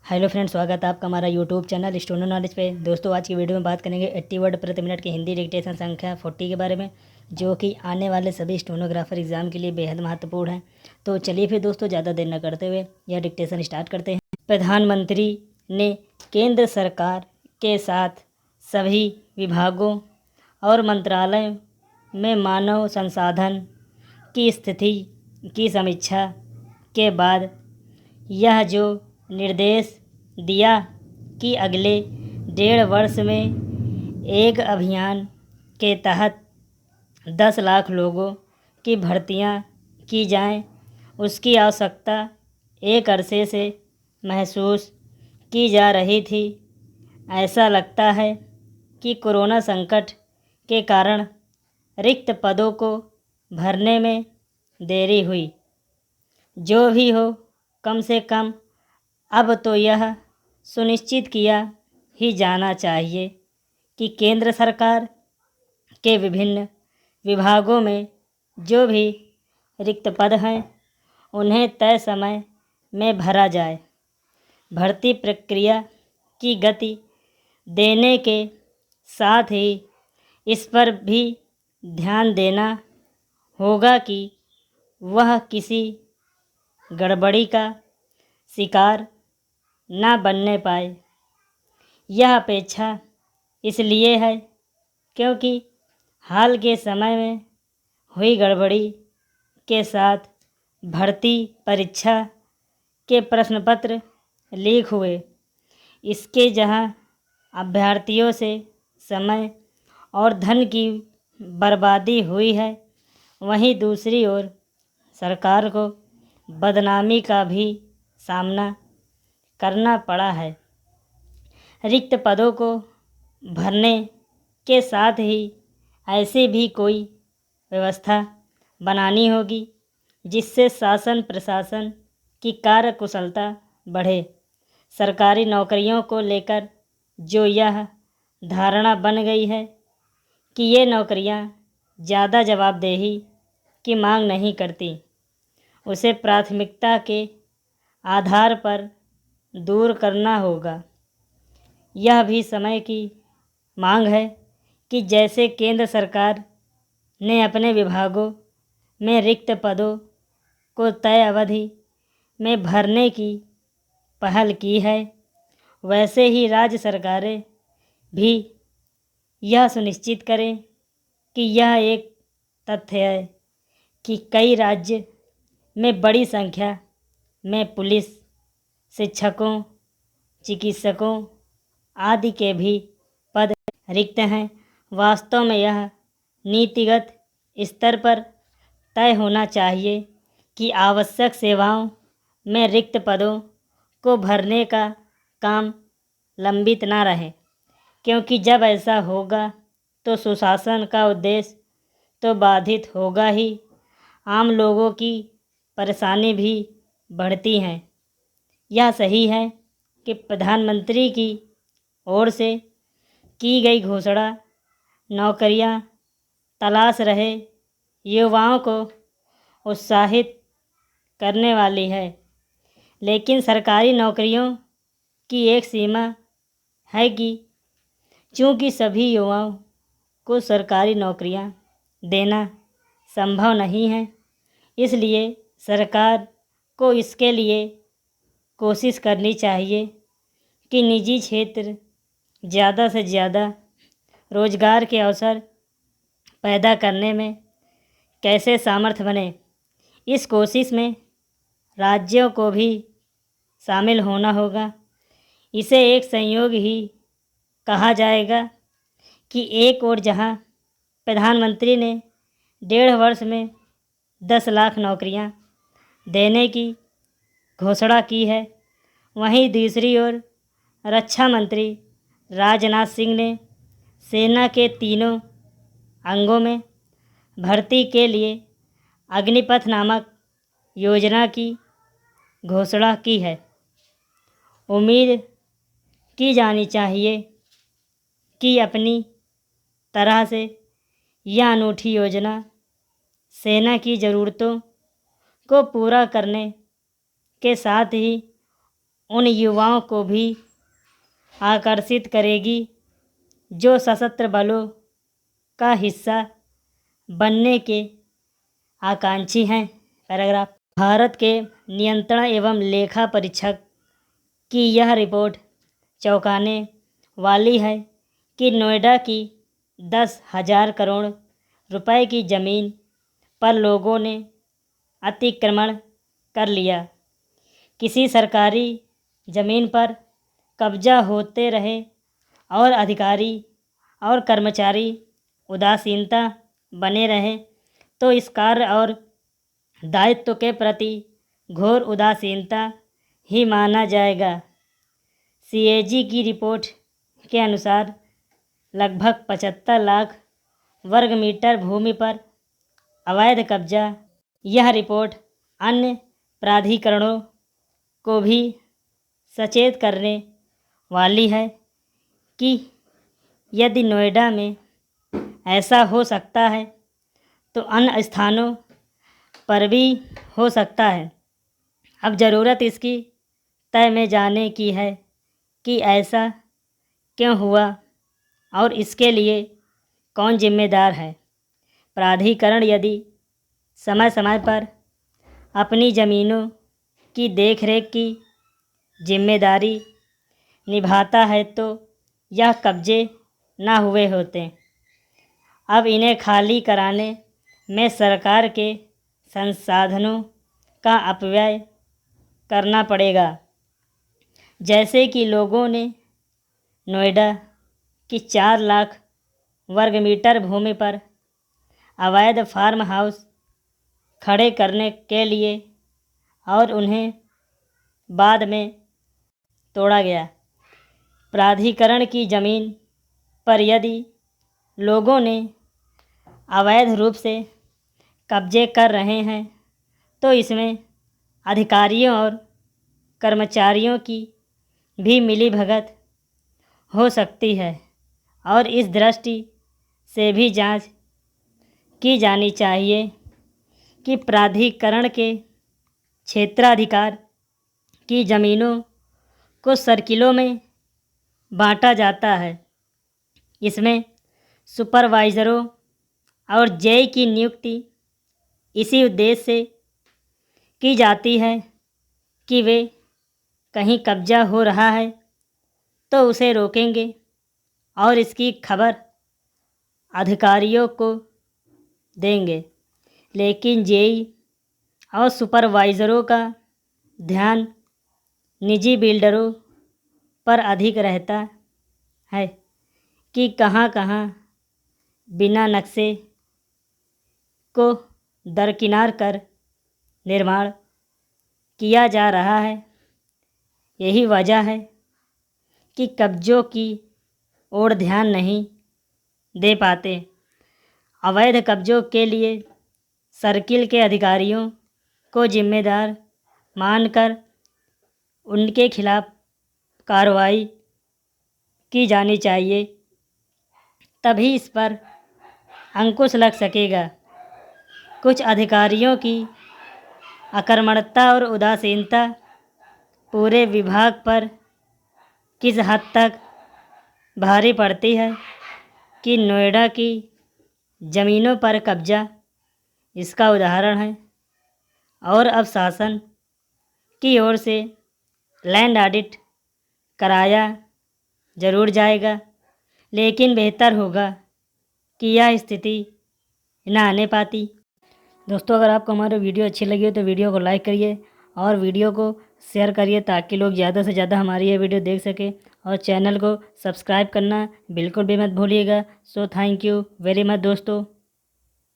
Hello friends, स्वागत है आपका हमारा यूट्यूब चैनल स्टूडेंट नॉलेज पे। दोस्तों, आज की वीडियो में बात करेंगे 80 वर्ड प्रति मिनट की हिंदी डिक्टेशन संख्या 40 के बारे में, जो कि आने वाले सभी स्टेनोग्राफर एग्जाम के लिए बेहद महत्वपूर्ण है। तो चलिए फिर दोस्तों, ज़्यादा देर न करते हुए यह डिक्टेशन स्टार्ट करते हैं। प्रधानमंत्री ने केंद्र सरकार के साथ सभी विभागों और मंत्रालयों में मानव संसाधन की स्थिति की समीक्षा के बाद यह जो निर्देश दिया कि अगले 1.5 वर्ष में एक अभियान के तहत 10 लाख लोगों की भर्तियां की जाएं, उसकी आवश्यकता एक अरसे से महसूस की जा रही थी। ऐसा लगता है कि कोरोना संकट के कारण रिक्त पदों को भरने में देरी हुई। जो भी हो, कम से कम अब तो यह सुनिश्चित किया ही जाना चाहिए कि केंद्र सरकार के विभिन्न विभागों में जो भी रिक्त पद हैं, उन्हें तय समय में भरा जाए। भर्ती प्रक्रिया की गति देने के साथ ही इस पर भी ध्यान देना होगा कि वह किसी गड़बड़ी का शिकार न बनने पाए। यह अपेक्षा इसलिए है क्योंकि हाल के समय में हुई गड़बड़ी के साथ भर्ती परीक्षा के प्रश्न पत्र लीक हुए। इसके जहां अभ्यर्थियों से समय और धन की बर्बादी हुई है, वहीं दूसरी ओर सरकार को बदनामी का भी सामना करना पड़ा है। रिक्त पदों को भरने के साथ ही ऐसी भी कोई व्यवस्था बनानी होगी जिससे शासन प्रशासन की कार्यकुशलता बढ़े। सरकारी नौकरियों को लेकर जो यह धारणा बन गई है कि ये नौकरियां ज़्यादा जवाबदेही की मांग नहीं करती, उसे प्राथमिकता के आधार पर दूर करना होगा। यह भी समय की मांग है कि जैसे केंद्र सरकार ने अपने विभागों में रिक्त पदों को तय अवधि में भरने की पहल की है, वैसे ही राज्य सरकारें भी यह सुनिश्चित करें कि यह एक तथ्य है कि कई राज्य में बड़ी संख्या में पुलिस, शिक्षकों, चिकित्सकों आदि के भी पद रिक्त हैं। वास्तव में यह नीतिगत स्तर पर तय होना चाहिए कि आवश्यक सेवाओं में रिक्त पदों को भरने का काम लंबित ना रहे, क्योंकि जब ऐसा होगा तो सुशासन का उद्देश्य तो बाधित होगा ही, आम लोगों की परेशानी भी बढ़ती है। यह सही है कि प्रधानमंत्री की ओर से की गई घोषणा नौकरियां तलाश रहे युवाओं को उत्साहित करने वाली है, लेकिन सरकारी नौकरियों की एक सीमा है कि चूँकि सभी युवाओं को सरकारी नौकरियां देना संभव नहीं है, इसलिए सरकार को इसके लिए कोशिश करनी चाहिए कि निजी क्षेत्र ज़्यादा से ज़्यादा रोज़गार के अवसर पैदा करने में कैसे सामर्थ्य बने। इस कोशिश में राज्यों को भी शामिल होना होगा। इसे एक संयोग ही कहा जाएगा कि एक ओर जहां प्रधानमंत्री ने 1.5 वर्ष में 10 लाख नौकरियां देने की घोषणा की है, वहीं दूसरी ओर रक्षा मंत्री राजनाथ सिंह ने सेना के तीनों अंगों में भर्ती के लिए अग्निपथ नामक योजना की घोषणा की है। उम्मीद की जानी चाहिए कि अपनी तरह से यह अनूठी योजना सेना की ज़रूरतों को पूरा करने के साथ ही उन युवाओं को भी आकर्षित करेगी जो सशस्त्र बलों का हिस्सा बनने के आकांक्षी हैं। पैराग्राफ। भारत के नियंत्रण एवं लेखा परीक्षक की यह रिपोर्ट चौंकाने वाली है कि नोएडा की 10,000 करोड़ रुपए की ज़मीन पर लोगों ने अतिक्रमण कर लिया। किसी सरकारी ज़मीन पर कब्जा होते रहे और अधिकारी और कर्मचारी उदासीनता बने रहे तो इस कार्य और दायित्व के प्रति घोर उदासीनता ही माना जाएगा। सीएजी की रिपोर्ट के अनुसार लगभग 75 लाख वर्ग मीटर भूमि पर अवैध कब्जा। यह रिपोर्ट अन्य प्राधिकरणों को भी सचेत करने वाली है कि यदि नोएडा में ऐसा हो सकता है तो अन्य स्थानों पर भी हो सकता है। अब ज़रूरत इसकी तय में जाने की है कि ऐसा क्यों हुआ और इसके लिए कौन जिम्मेदार है। प्राधिकरण यदि समय समय पर अपनी ज़मीनों की देखरेख की जिम्मेदारी निभाता है तो यह कब्जे ना हुए होते। अब इन्हें खाली कराने में सरकार के संसाधनों का अपव्यय करना पड़ेगा। जैसे कि लोगों ने नोएडा की 4 लाख वर्ग मीटर भूमि पर अवैध फार्म हाउस खड़े करने के लिए और उन्हें बाद में तोड़ा गया। प्राधिकरण की ज़मीन पर यदि लोगों ने अवैध रूप से कब्जे कर रहे हैं तो इसमें अधिकारियों और कर्मचारियों की भी मिलीभगत हो सकती है और इस दृष्टि से भी जांच की जानी चाहिए कि प्राधिकरण के क्षेत्राधिकार की ज़मीनों को सर्किलों में बांटा जाता है। इसमें सुपरवाइज़रों और जेई की नियुक्ति इसी उद्देश्य से की जाती है कि वे कहीं कब्जा हो रहा है तो उसे रोकेंगे और इसकी खबर अधिकारियों को देंगे। लेकिन जेई और सुपरवाइज़रों का ध्यान निजी बिल्डरों पर अधिक रहता है कि कहाँ कहाँ बिना नक्शे को दरकिनार कर निर्माण किया जा रहा है। यही वजह है कि कब्जों की ओर ध्यान नहीं दे पाते। अवैध कब्जों के लिए सर्किल के अधिकारियों को जिम्मेदार मानकर उनके खिलाफ कार्रवाई की जानी चाहिए, तभी इस पर अंकुश लग सकेगा। कुछ अधिकारियों की अकर्मण्यता और उदासीनता पूरे विभाग पर किस हद तक भारी पड़ती है कि नोएडा की ज़मीनों पर कब्जा इसका उदाहरण है। और अब शासन की ओर से लैंड ऑडिट कराया ज़रूर जाएगा, लेकिन बेहतर होगा कि यह स्थिति न आने पाती। दोस्तों, अगर आपको हमारी वीडियो अच्छी लगी हो तो वीडियो को लाइक करिए और वीडियो को शेयर करिए ताकि लोग ज़्यादा से ज़्यादा हमारी ये वीडियो देख सकें, और चैनल को सब्सक्राइब करना बिल्कुल भी मत भूलिएगा। So thank you very much दोस्तों।